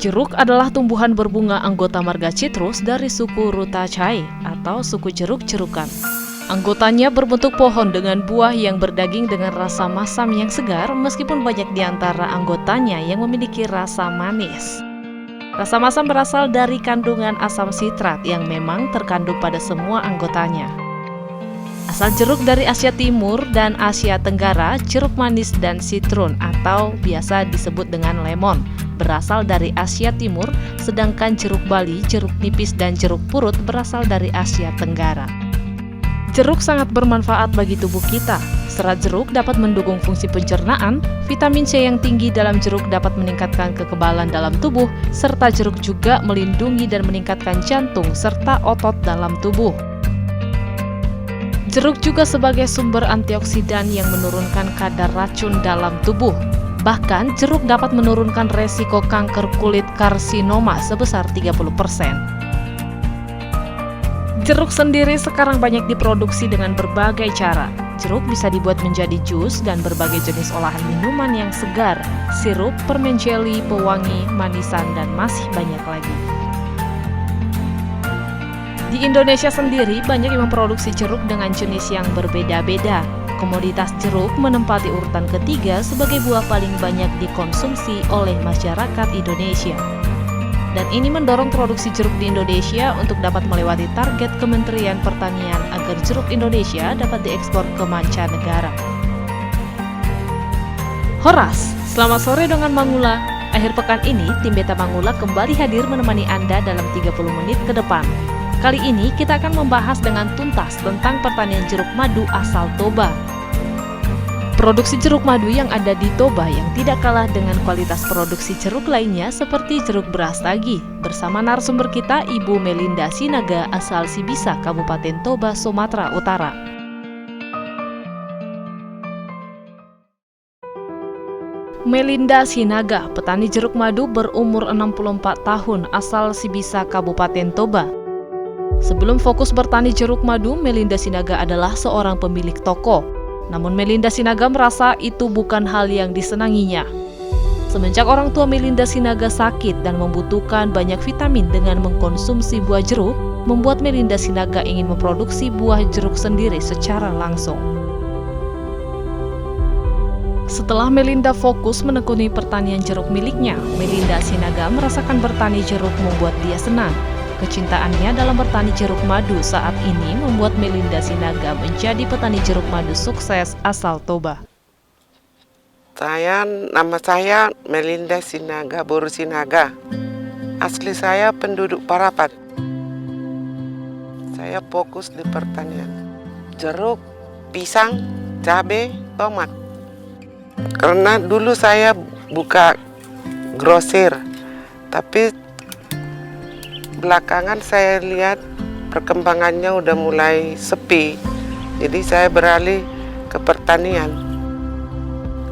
Jeruk adalah tumbuhan berbunga anggota marga citrus dari suku Rutaceae atau suku jeruk-jerukan. Anggotanya berbentuk pohon dengan buah yang berdaging dengan rasa masam yang segar, meskipun banyak di antara anggotanya yang memiliki rasa manis. Rasa masam berasal dari kandungan asam sitrat yang memang terkandung pada semua anggotanya. Asal jeruk dari Asia Timur dan Asia Tenggara, jeruk manis dan sitrun atau biasa disebut dengan lemon berasal dari Asia Timur, sedangkan jeruk Bali, jeruk nipis, dan jeruk purut berasal dari Asia Tenggara. Jeruk sangat bermanfaat bagi tubuh kita. Serat jeruk dapat mendukung fungsi pencernaan, vitamin C yang tinggi dalam jeruk dapat meningkatkan kekebalan dalam tubuh, serta jeruk juga melindungi dan meningkatkan jantung serta otot dalam tubuh. Jeruk juga sebagai sumber antioksidan yang menurunkan kadar racun dalam tubuh. Bahkan, jeruk dapat menurunkan resiko kanker kulit karsinoma sebesar 30%. Jeruk sendiri sekarang banyak diproduksi dengan berbagai cara. Jeruk bisa dibuat menjadi jus dan berbagai jenis olahan minuman yang segar, sirup, permen jelly, pewangi, manisan, dan masih banyak lagi. Di Indonesia sendiri banyak yang memproduksi jeruk dengan jenis yang berbeda-beda. Komoditas jeruk menempati urutan ketiga sebagai buah paling banyak dikonsumsi oleh masyarakat Indonesia. Dan ini mendorong produksi jeruk di Indonesia untuk dapat melewati target Kementerian Pertanian agar jeruk Indonesia dapat diekspor ke mancanegara. Horas, selamat sore dengan Mangula. Akhir pekan ini, tim Beta Mangula kembali hadir menemani Anda dalam 30 menit ke depan. Kali ini kita akan membahas dengan tuntas tentang pertanian jeruk madu asal Toba. Produksi jeruk madu yang ada di Toba yang tidak kalah dengan kualitas produksi jeruk lainnya seperti jeruk Brastagi. Bersama narasumber kita, Ibu Melinda Sinaga asal Sibisa, Kabupaten Toba, Sumatera Utara. Melinda Sinaga, petani jeruk madu berumur 64 tahun asal Sibisa, Kabupaten Toba. Sebelum fokus bertani jeruk madu, Melinda Sinaga adalah seorang pemilik toko. Namun Melinda Sinaga merasa itu bukan hal yang disenanginya. Semenjak orang tua Melinda Sinaga sakit dan membutuhkan banyak vitamin dengan mengkonsumsi buah jeruk, membuat Melinda Sinaga ingin memproduksi buah jeruk sendiri secara langsung. Setelah Melinda fokus menekuni pertanian jeruk miliknya, Melinda Sinaga merasakan bertani jeruk membuat dia senang. Kecintaannya dalam bertani jeruk madu saat ini membuat Melinda Sinaga menjadi petani jeruk madu sukses asal Toba. Nama saya Melinda Sinaga, Boru Sinaga. Asli saya penduduk Parapat. Saya fokus di pertanian jeruk, pisang, cabai, tomat. Karena dulu saya buka grosir, tapi belakangan saya lihat perkembangannya udah mulai sepi, jadi saya beralih ke pertanian.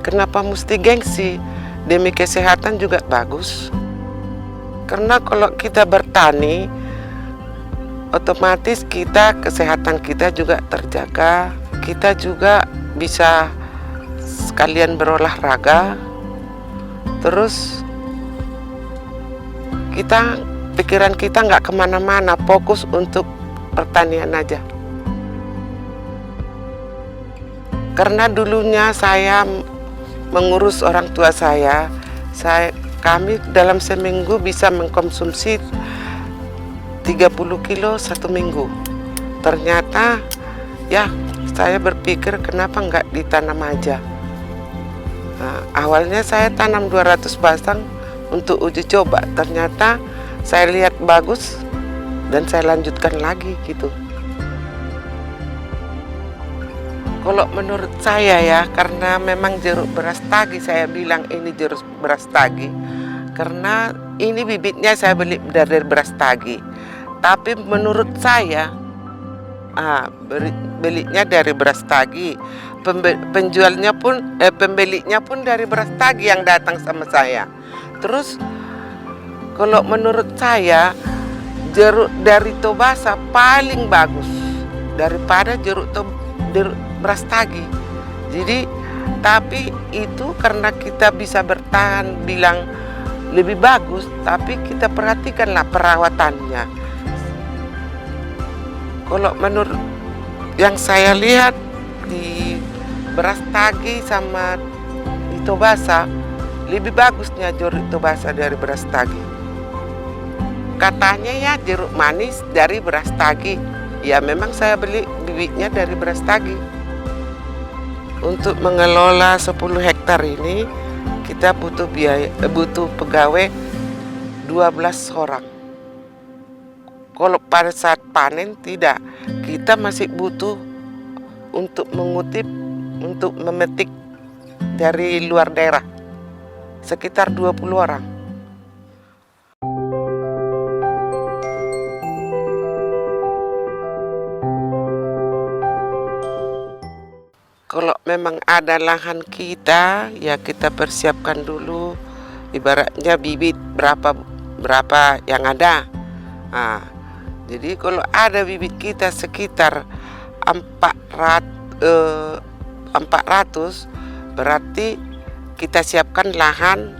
Kenapa mesti gengsi? Demi kesehatan juga bagus. Karena kalau kita bertani, otomatis kesehatan kita juga terjaga. Kita juga bisa sekalian berolahraga. Terus pikiran kita nggak kemana-mana, fokus untuk pertanian aja. Karena dulunya saya mengurus orang tua kami dalam seminggu bisa mengkonsumsi 30 kilo satu minggu. Ternyata ya saya berpikir kenapa nggak ditanam aja. Nah, awalnya saya tanam 200 batang untuk uji coba. Ternyata saya lihat bagus dan saya lanjutkan lagi gitu. Kalau menurut saya ya, karena memang jeruk Brastagi, saya bilang ini jeruk Brastagi karena ini bibitnya saya beli dari Brastagi. Tapi menurut saya belinya dari Brastagi. Penjualnya pun pembelinya pun dari Brastagi yang datang sama saya. Terus kalau menurut saya, jeruk dari Tobasa paling bagus daripada jeruk Brastagi. Jadi, tapi itu karena kita bisa bertahan bilang lebih bagus, tapi kita perhatikanlah perawatannya. Kalau menurut yang saya lihat di beras tagi sama di Tobasa, lebih bagusnya jeruk Tobasa dari beras tagi. Katanya ya jeruk manis dari beras tagi. Ya memang saya beli bibitnya dari beras tagi. Untuk mengelola 10 hektar ini kita butuh pegawai 12 orang. Kalau pada saat panen tidak, kita masih butuh untuk memetik dari luar daerah sekitar 20 orang. Kalau memang ada lahan kita, ya kita persiapkan dulu, ibaratnya bibit berapa yang ada. Nah, jadi kalau ada bibit kita sekitar 400, berarti kita siapkan lahan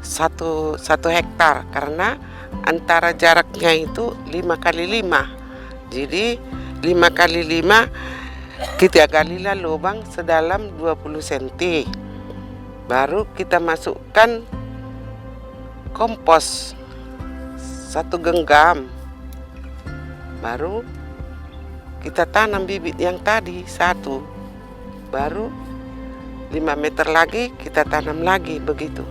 1 hektar, karena antara jaraknya itu 5 kali 5. Jadi 5 kali 5 kita galilah lubang sedalam 20 cm. Baru kita masukkan kompos 1 genggam. Baru kita tanam bibit yang tadi 1. Baru 5 meter lagi kita tanam lagi, begitu.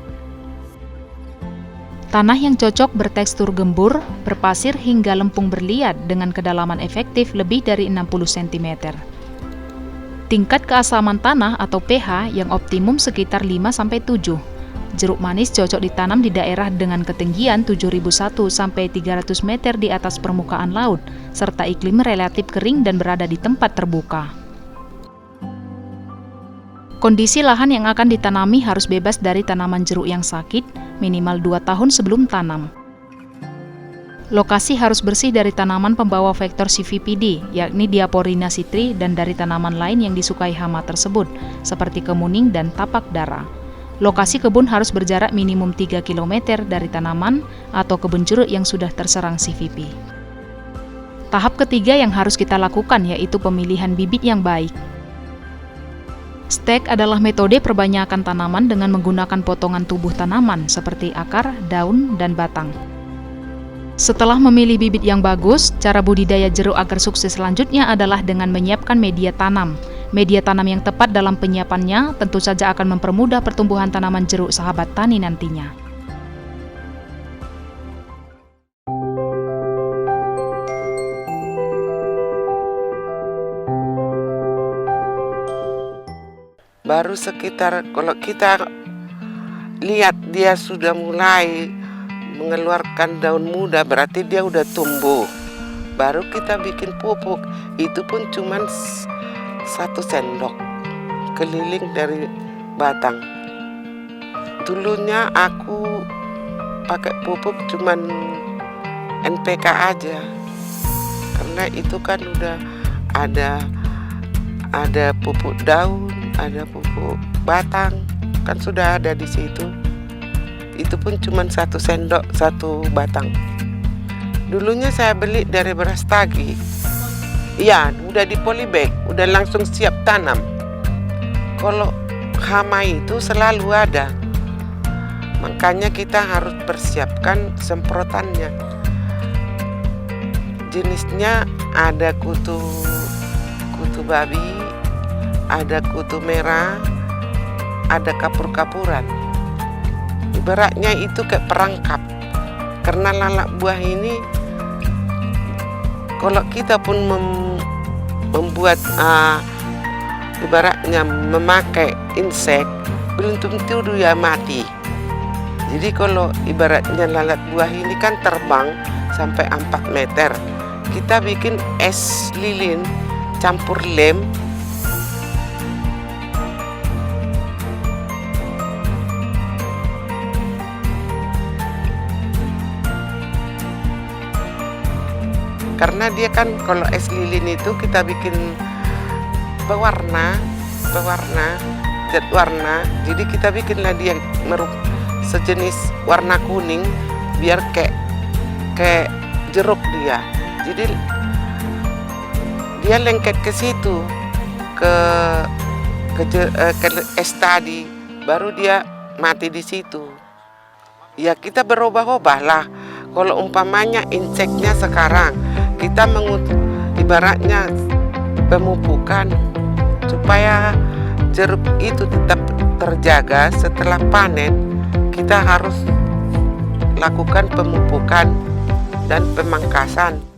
Tanah yang cocok bertekstur gembur, berpasir hingga lempung berliat dengan kedalaman efektif lebih dari 60 cm. Tingkat keasaman tanah atau pH yang optimum sekitar 5-7. Jeruk manis cocok ditanam di daerah dengan ketinggian 7.001 sampai 300 meter di atas permukaan laut, serta iklim relatif kering dan berada di tempat terbuka. Kondisi lahan yang akan ditanami harus bebas dari tanaman jeruk yang sakit, minimal 2 tahun sebelum tanam. Lokasi harus bersih dari tanaman pembawa vektor CVPD, yakni Diaporina citri, dan dari tanaman lain yang disukai hama tersebut, seperti kemuning dan tapak dara. Lokasi kebun harus berjarak minimum 3 km dari tanaman atau kebun jeruk yang sudah terserang CVP. Tahap ketiga yang harus kita lakukan yaitu pemilihan bibit yang baik. Stek adalah metode perbanyakan tanaman dengan menggunakan potongan tubuh tanaman seperti akar, daun, dan batang. Setelah memilih bibit yang bagus, cara budidaya jeruk agar sukses selanjutnya adalah dengan menyiapkan media tanam. Media tanam yang tepat dalam penyiapannya tentu saja akan mempermudah pertumbuhan tanaman jeruk sahabat tani nantinya. Baru sekitar, kalau kita lihat dia sudah mulai mengeluarkan daun muda, berarti dia udah tumbuh. Baru kita bikin pupuk, itu pun cuman 1 sendok keliling dari batang. Dulunya aku pakai pupuk cuman NPK aja, karena itu kan udah ada pupuk daun, ada pupuk batang, kan sudah ada di situ. Itu pun cuma 1 sendok 1 batang. Dulunya saya beli dari beras tagi. Ya, udah di polybag, udah langsung siap tanam. Kalau hama itu selalu ada. Makanya kita harus persiapkan semprotannya. Jenisnya ada kutu babi, ada kutu merah, ada kapur-kapuran. Ibaratnya itu kayak perangkap. Karena lalat buah ini, kalau kita pun membuat ibaratnya memakai insek, belum tentu dia mati. Jadi kalau ibaratnya lalat buah ini kan terbang sampai 4 meter. Kita bikin es lilin campur lem. Karena dia kan kalau es lilin itu kita bikin pewarna, zat warna. Jadi kita bikinlah dia sejenis warna kuning biar kayak jeruk dia. Jadi dia lengket ke situ ke es tadi, baru dia mati di situ. Ya kita berubah-ubah lah. Kalau umpamanya inseknya sekarang kita ibaratnya pemupukan supaya jeruk itu tetap terjaga setelah panen, kita harus lakukan pemupukan dan pemangkasan.